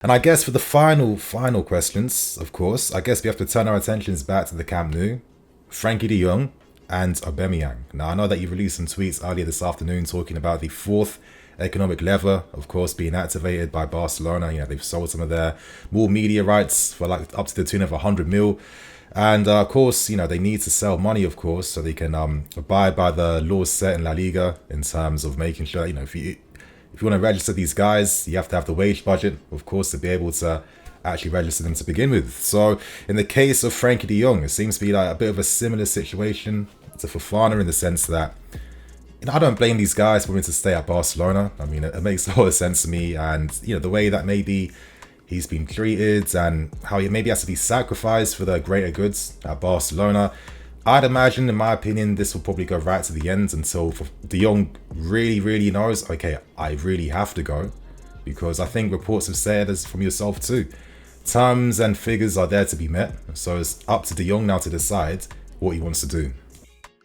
And I guess for the final questions, of course, I guess we have to turn our attentions back to the Camp Nou, Frenkie de Jong and AUBAMEYANG. Now, I know that you released some tweets earlier this afternoon talking about the fourth economic lever, of course, being activated by Barcelona. You know, they've sold some of their more media rights for like up to the tune of 100 mil. And of course, you know, they need to sell money, of course, so they can abide by the laws set in La Liga in terms of making sure, you know, if you want to register these guys, you have to have the wage budget, of course, to be able to actually register them to begin with. So in the case of Frenkie de Jong, it seems to be like a bit of a similar situation to Fofana in the sense that, you know, I don't blame these guys for wanting to stay at Barcelona. I mean, it makes a lot of sense to me. And, you know, the way that maybe he's been treated and how he maybe has to be sacrificed for the greater goods at Barcelona, I'd imagine, in my opinion, this will probably go right to the end until de Jong really knows, okay, I really have to go. Because I think reports have said, as from yourself too, terms and figures are there to be met. So it's up to de Jong now to decide what he wants to do.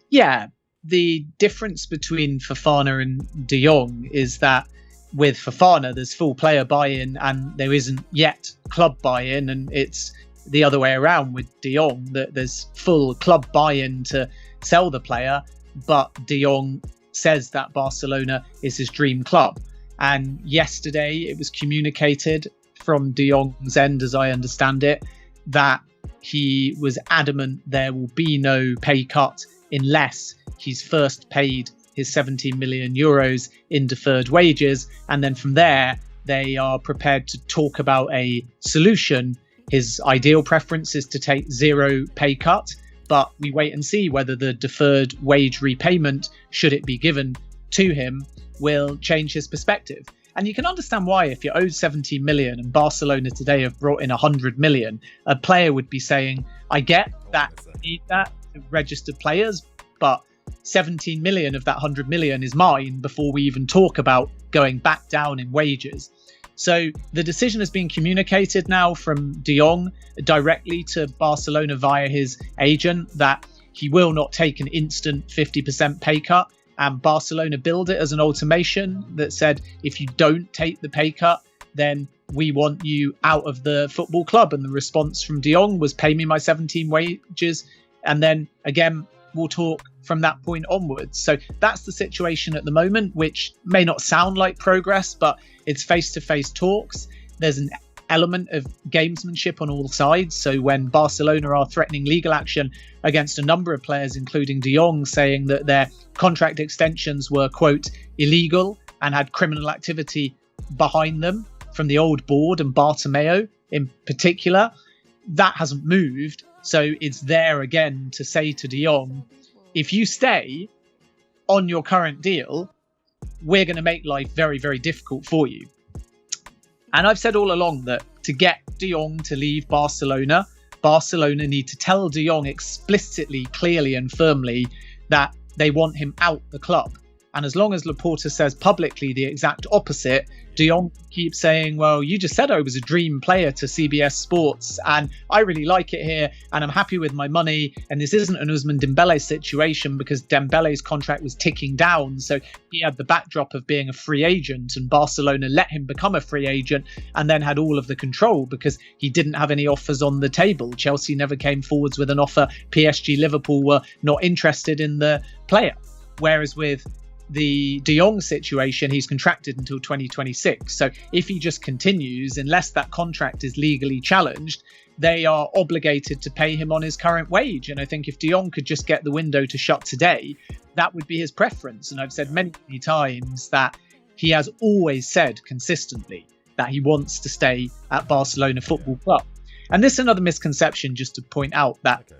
Yeah, the difference between Fofana and de Jong is that with Fofana, there's full player buy-in and there isn't yet club buy-in, and it's the other way around with de Jong, that there's full club buy-in to sell the player, but de Jong says that Barcelona is his dream club. And yesterday it was communicated from de Jong's end, as I understand it, that he was adamant there will be no pay cut unless he's first paid his 17 million euros in deferred wages. And then from there, they are prepared to talk about a solution. His ideal preference is to take zero pay cut, but we wait and see whether the deferred wage repayment, should it be given to him, will change his perspective. And you can understand why, if you're owed 17 million and Barcelona today have brought in 100 million, a player would be saying, I get that, I need that to register players, but 17 million of that 100 million is mine before we even talk about going back down in wages. So the decision has been communicated now from de Jong directly to Barcelona via his agent that he will not take an instant 50% pay cut. And Barcelona billed it as an ultimatum that said, if you don't take the pay cut, then we want you out of the football club. And the response from de Jong was, pay me my 17 wages. And then again, we'll talk from that point onwards. So that's the situation at the moment, which may not sound like progress, but it's face-to-face talks. There's an element of gamesmanship on all sides. So when Barcelona are threatening legal action against a number of players, including de Jong, saying that their contract extensions were, quote, illegal and had criminal activity behind them from the old board and Bartomeu in particular, that hasn't moved. So it's there again to say to de Jong, if you stay on your current deal, we're going to make life very, very difficult for you. And I've said all along that to get de Jong to leave Barcelona, Barcelona need to tell de Jong explicitly, clearly and firmly that they want him out the club. And as long as Laporta says publicly the exact opposite, de Jong keeps saying, well, you just said I was a dream player to CBS Sports and I really like it here and I'm happy with my money. And this isn't an Ousmane Dembele situation because Dembele's contract was ticking down. So he had the backdrop of being a free agent and Barcelona let him become a free agent and then had all of the control because he didn't have any offers on the table. Chelsea never came forwards with an offer. PSG, Liverpool were not interested in the player. Whereas with the de Jong situation, he's contracted until 2026. So if he just continues, unless that contract is legally challenged, they are obligated to pay him on his current wage. And I think if de Jong could just get the window to shut today, that would be his preference. And I've said many, many times that he has always said consistently that he wants to stay at Barcelona Football Club. And this is another misconception, just to point out that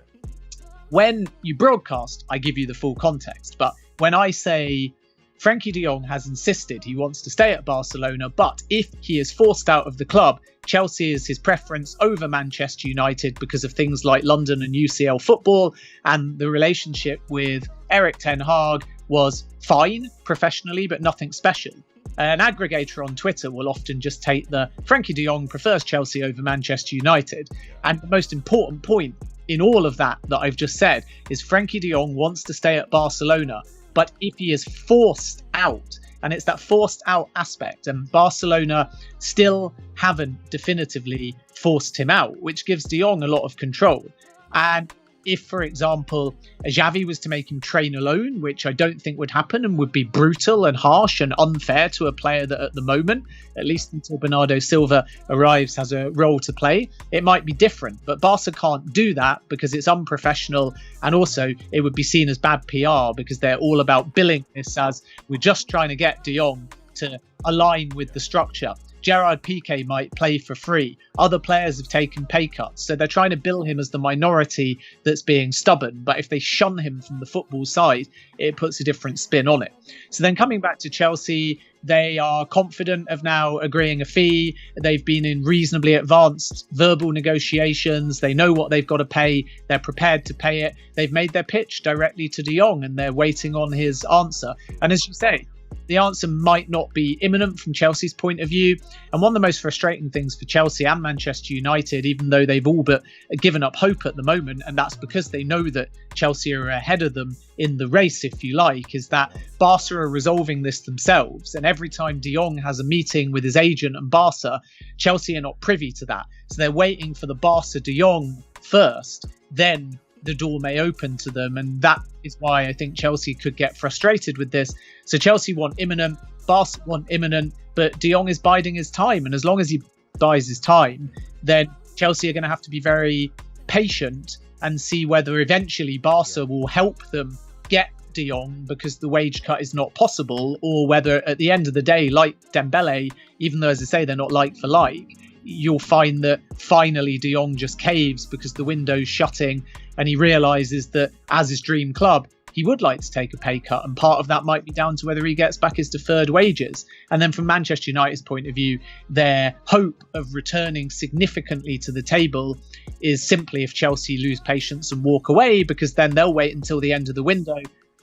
when you broadcast, I give you the full context. But when I say Frenkie de Jong has insisted he wants to stay at Barcelona, but if he is forced out of the club, Chelsea is his preference over Manchester United because of things like London and UCL football, and the relationship with Erik ten Hag was fine professionally, but nothing special. An aggregator on Twitter will often just take the Frenkie de Jong prefers Chelsea over Manchester United. And the most important point in all of that I've just said is Frenkie de Jong wants to stay at Barcelona. But if he is forced out And it's that forced out aspect. And Barcelona still haven't definitively forced him out, which gives De Jong a lot of control. And if, for example, Xavi was to make him train alone, which I don't think would happen and would be brutal and harsh and unfair to a player that at the moment, at least until Bernardo Silva arrives, has a role to play, it might be different. But Barca can't do that because it's unprofessional, and also it would be seen as bad PR because they're all about billing this as we're just trying to get De Jong to align with the structure. Gerard Piqué might play for free. Other players have taken pay cuts. So they're trying to bill him as the minority that's being stubborn. But if they shun him from the football side, it puts a different spin on it. So then coming back to Chelsea, they are confident of now agreeing a fee. They've been in reasonably advanced verbal negotiations. They know what they've got to pay. They're prepared to pay it. They've made their pitch directly to De Jong and they're waiting on his answer. And as you say, the answer might not be imminent from Chelsea's point of view. And one of the most frustrating things for Chelsea and Manchester United, even though they've all but given up hope at the moment, and that's because they know that Chelsea are ahead of them in the race, if you like, is that Barca are resolving this themselves. And every time De Jong has a meeting with his agent and Barca, Chelsea are not privy to that. So they're waiting for the Barca De Jong first, then the door may open to them, and that is why I think Chelsea could get frustrated with this. So Chelsea want imminent, Barca want imminent, but De Jong is biding his time, and as long as he buys his time, then Chelsea are going to have to be very patient and see whether eventually Barca will help them get De Jong because the wage cut is not possible, or whether at the end of the day, like Dembele, even though as I say they're not like for like, you'll find that finally De Jong just caves because the window's shutting and he realises that as his dream club, he would like to take a pay cut. And part of that might be down to whether he gets back his deferred wages. And then from Manchester United's point of view, their hope of returning significantly to the table is simply if Chelsea lose patience and walk away, because then they'll wait until the end of the window.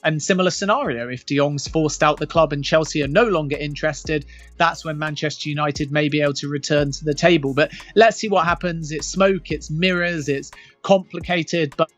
And similar scenario, if De Jong's forced out the club and Chelsea are no longer interested, that's when Manchester United may be able to return to the table. But let's see what happens. It's smoke, it's mirrors, it's complicated, but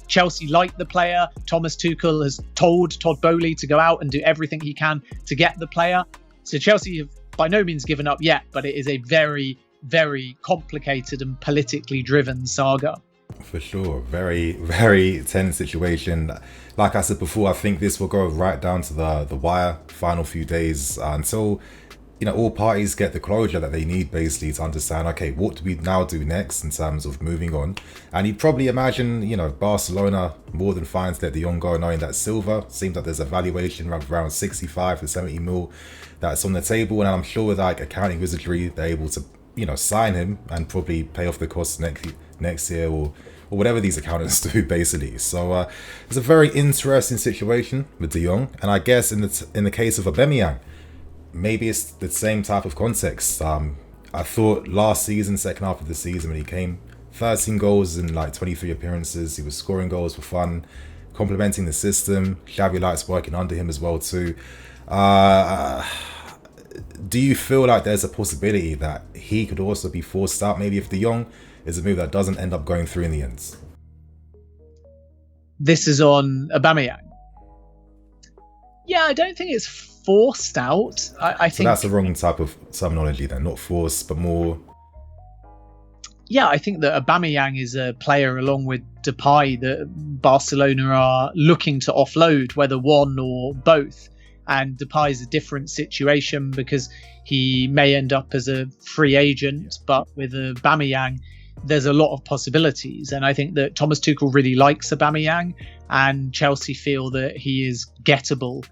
Chelsea like the player. Thomas Tuchel has told Todd Boehly to go out and do everything he can to get the player. So Chelsea have by no means given up yet, but it is a very, very complicated and politically driven saga. For sure. Very, very tense situation. Like I said before, I think this will go right down to the wire, final few days until, all parties get the closure that they need basically to understand, okay, what do we now do next in terms of moving on? And you'd probably imagine, Barcelona more than fine to let De Jong go, knowing that Silva seems like there's a valuation of around 65 to 70 mil that's on the table. And I'm sure with like accounting wizardry, they're able to, sign him and probably pay off the costs next year or whatever these accountants do basically. So it's a very interesting situation with De Jong, and I guess in the case of Aubameyang, maybe it's the same type of context. I thought last season, second half of the season, when he came, 13 goals in like 23 appearances, he was scoring goals for fun, complementing the system. Xavi likes working under him as well too. Do you feel like there's a possibility that he could also be forced out, maybe if De Jong is a move that doesn't end up going through in the end? This is on Aubameyang. Yeah, I don't think it's forced out. I think that's the wrong type of terminology then, not forced, but more... Yeah, I think that Aubameyang is a player along with Depay that Barcelona are looking to offload, whether one or both. And Depay is a different situation because he may end up as a free agent, but with Aubameyang, there's a lot of possibilities. And I think that Thomas Tuchel really likes Aubameyang, and Chelsea feel that he is gettable.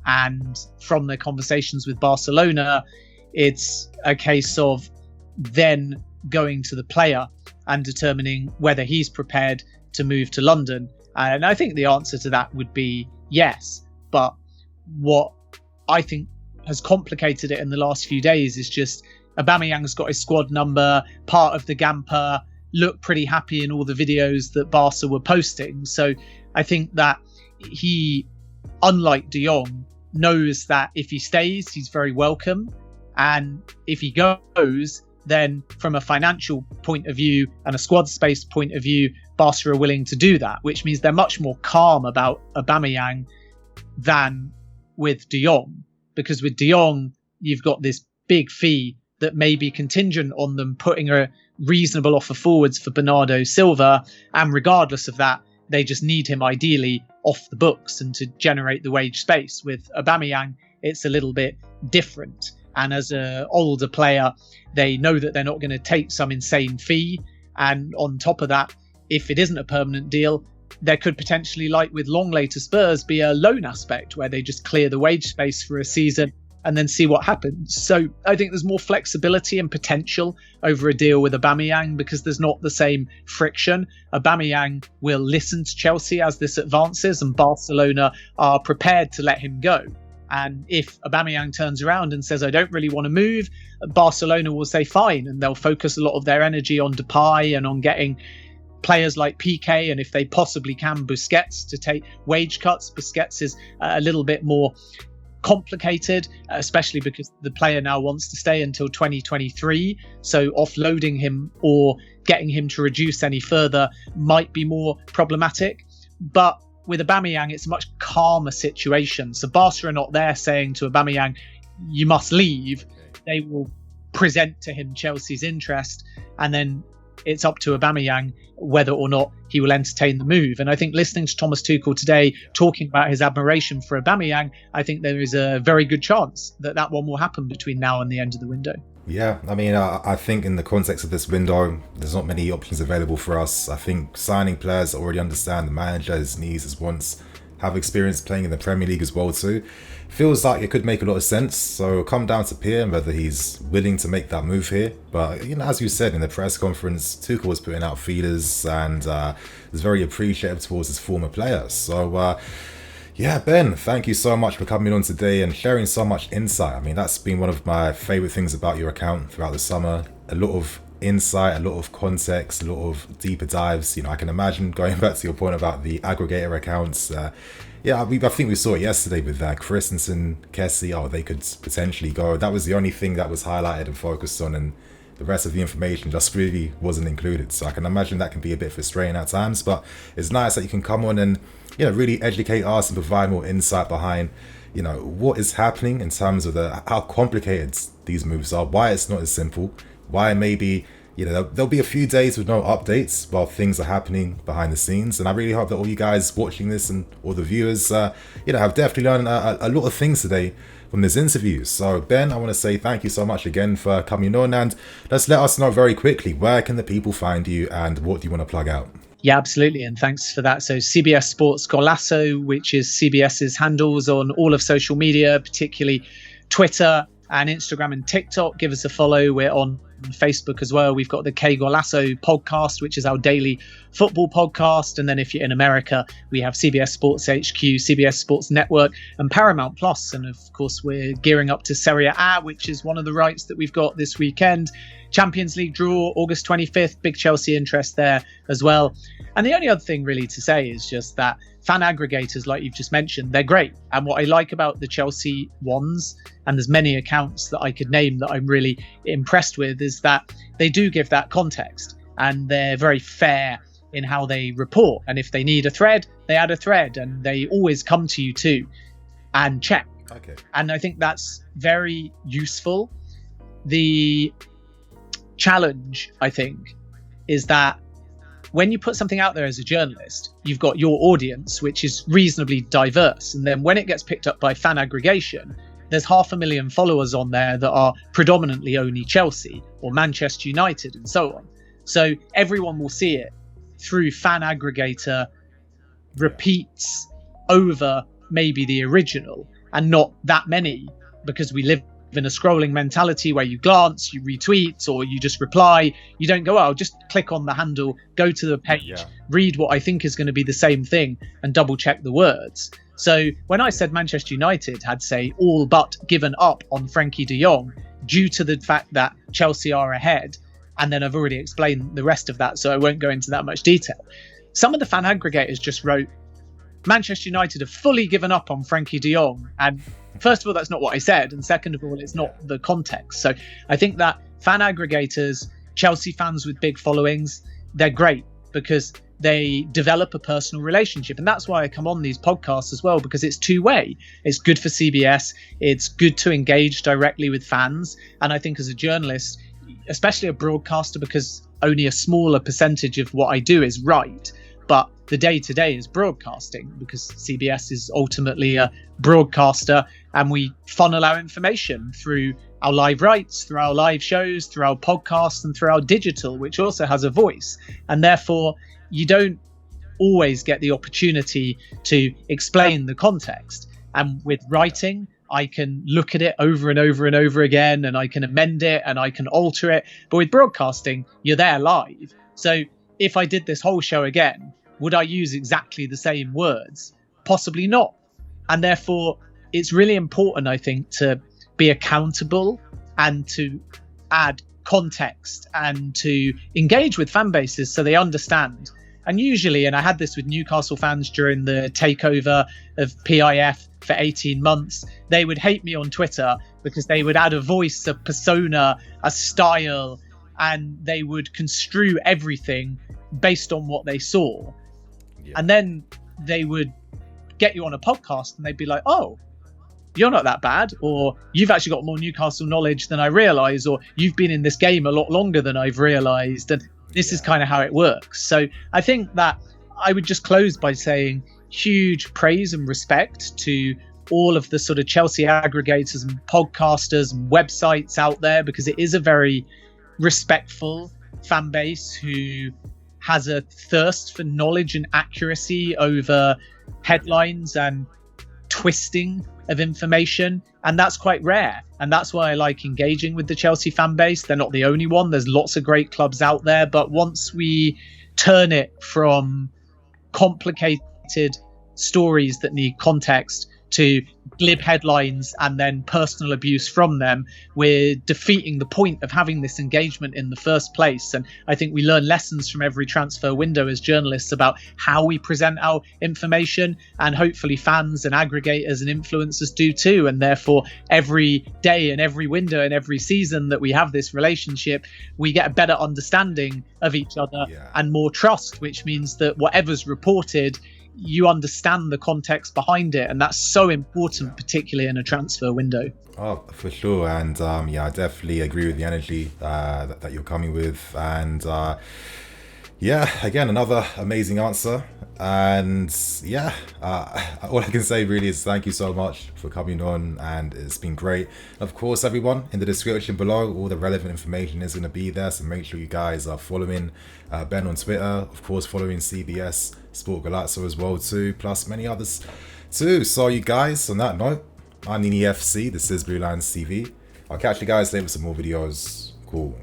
And from their conversations with Barcelona, it's a case of then going to the player and determining whether he's prepared to move to London. And I think the answer to that would be yes. But what I think has complicated it in the last few days is just Aubameyang's got his squad number, part of the Gamper, looked pretty happy in all the videos that Barca were posting. So I think that he, unlike De Jong, knows that if he stays, he's very welcome. And if he goes, then from a financial point of view and a squad space point of view, Barca are willing to do that, which means they're much more calm about Aubameyang than with De Jong. because with De Jong, you've got this big fee that may be contingent on them putting a reasonable offer forwards for Bernardo Silva. And regardless of that, they just need him ideally off the books and to generate the wage space. With Aubameyang, it's a little bit different. And as an older player, they know that they're not going to take some insane fee. And on top of that, if it isn't a permanent deal, there could potentially, like with Longley to Spurs, be a loan aspect where they just clear the wage space for a season and then see what happens. So I think there's more flexibility and potential over a deal with Aubameyang because there's not the same friction. Aubameyang will listen to Chelsea as this advances, and Barcelona are prepared to let him go. And if Aubameyang turns around and says, I don't really want to move, Barcelona will say fine, and they'll focus a lot of their energy on Depay and on getting players like PK, and if they possibly can, Busquets, to take wage cuts. Busquets is a little bit more complicated, especially because the player now wants to stay until 2023. So offloading him or getting him to reduce any further might be more problematic. But with Aubameyang, it's a much calmer situation. So Barca are not there saying to Aubameyang, you must leave. They will present to him Chelsea's interest, and then it's up to Aubameyang whether or not he will entertain the move. And I think listening to Thomas Tuchel today talking about his admiration for Aubameyang, I think there is a very good chance that that one will happen between now and the end of the window. Yeah, I mean, I think in the context of this window, there's not many options available for us. I think signing players that already understand the manager, his needs, his wants, have experience playing in the Premier League as well too. Feels like it could make a lot of sense. So it'll come down to Pierre and whether he's willing to make that move here. But, you know, as you said in the press conference, Tuchel was putting out feelers and was very appreciative towards his former players. So, yeah, Ben, thank you so much for coming on today and sharing so much insight. I mean, that's been one of my favorite things about your account throughout the summer. A lot of insight, a lot of context, a lot of deeper dives. You know, I can imagine going back to your point about the aggregator accounts. Yeah, I think we saw it yesterday with Christensen, Kessie. Oh, they could potentially go. That was the only thing that was highlighted and focused on, and the rest of the information just really wasn't included. So I can imagine that can be a bit frustrating at times, but it's nice that you can come on and, you know, really educate us and provide more insight behind, you know, what is happening in terms of how complicated these moves are, why it's not as simple, why maybe, you know, there'll be a few days with no updates while things are happening behind the scenes. And I really hope that all you guys watching this and all the viewers, you know, have definitely learned a lot of things today from this interview. So Ben, I want to say thank you so much again for coming on, and let's let us know very quickly, where can the people find you and what do you want to plug out? Yeah, absolutely. And thanks for that. So CBS SportsGOLAZO, which is CBS's handles on all of social media, particularly Twitter and Instagram and TikTok. Give us a follow. We're on Facebook as well. We've got the K Golazo podcast, which is our daily football podcast. And then if you're in America, we have CBS Sports HQ, CBS Sports Network, and Paramount Plus. And of course, we're gearing up to Serie A, which is one of the rights that we've got this weekend. Champions League draw, August 25th, big Chelsea interest there as well. And the only other thing really to say is just that fan aggregators, like you've just mentioned, they're great. And what I like about the Chelsea ones, and there's many accounts that I could name that I'm really impressed with, is that they do give that context and they're very fair in how they report. And if they need a thread, they add a thread, and they always come to you too and check. Okay. And I think that's very useful. The challenge, I think, is that when you put something out there as a journalist, you've got your audience, which is reasonably diverse. And then when it gets picked up by fan aggregation, there's 500,000 followers on there that are predominantly only Chelsea or Manchester United and so on. So everyone will see it through fan aggregator repeats over maybe the original, and not that many, because we live in a scrolling mentality where you glance, you retweet, or you just reply. You don't go, oh, I'll just click on the handle, go to the page, read what I think is going to be the same thing, and double check the words. So when I said Manchester United had, say, all but given up on Frenkie de Jong due to the fact that Chelsea are ahead, and then I've already explained the rest of that, so I won't go into that much detail. Some of the fan aggregators just wrote, Manchester United have fully given up on Frenkie de Jong. And first of all, that's not what I said. And second of all, it's not the context. So I think that fan aggregators, Chelsea fans with big followings, they're great because they develop a personal relationship. And that's why I come on these podcasts as well, because it's two-way. It's good for CBS. It's good to engage directly with fans. And I think as a journalist, especially a broadcaster, because only a smaller percentage of what I do is right, but the day-to-day is broadcasting, because CBS is ultimately a broadcaster, and we funnel our information through our live rights, through our live shows, through our podcasts, and through our digital, which also has a voice. And therefore, you don't always get the opportunity to explain the context. And with writing, I can look at it over and over and over again, and I can amend it and I can alter it. But with broadcasting, you're there live. So if I did this whole show again, would I use exactly the same words? Possibly not. And therefore, it's really important, I think, to be accountable and to add context and to engage with fan bases so they understand. And usually, and I had this with Newcastle fans during the takeover of PIF for 18 months, they would hate me on Twitter because they would add a voice, a persona, a style, and they would construe everything based on what they saw. Yeah. And then they would get you on a podcast and they'd be like, oh, you're not that bad, or you've actually got more Newcastle knowledge than I realised, or you've been in this game a lot longer than I've realised, and this is kind of how it works. So I think that I would just close by saying huge praise and respect to all of the sort of Chelsea aggregators and podcasters and websites out there, because it is a very respectful fan base who has a thirst for knowledge and accuracy over headlines and twisting of information, and that's quite rare. And that's why I like engaging with the Chelsea fan base. They're not the only one. There's lots of great clubs out there, but once we turn it from complicated stories that need context to glib headlines and then personal abuse from them, we're defeating the point of having this engagement in the first place. And I think we learn lessons from every transfer window as journalists about how we present our information, and hopefully fans and aggregators and influencers do too. And therefore, every day and every window and every season that we have this relationship, we get a better understanding of each other and more trust, which means that whatever's reported, you understand the context behind it, and that's so important, particularly in a transfer window. Oh, for sure. And I definitely agree with the energy that you're coming with. And again, another amazing answer. And all I can say really is thank you so much for coming on, and it's been great. Of course, everyone, in the description below, all the relevant information is going to be there, so make sure you guys are following Ben on Twitter, of course following CBS SportsGOLAZO as well too, plus many others too. So you guys, on that note, I'm Nini FC, this is BlueLionsTV. I'll catch you guys later with some more videos. Cool.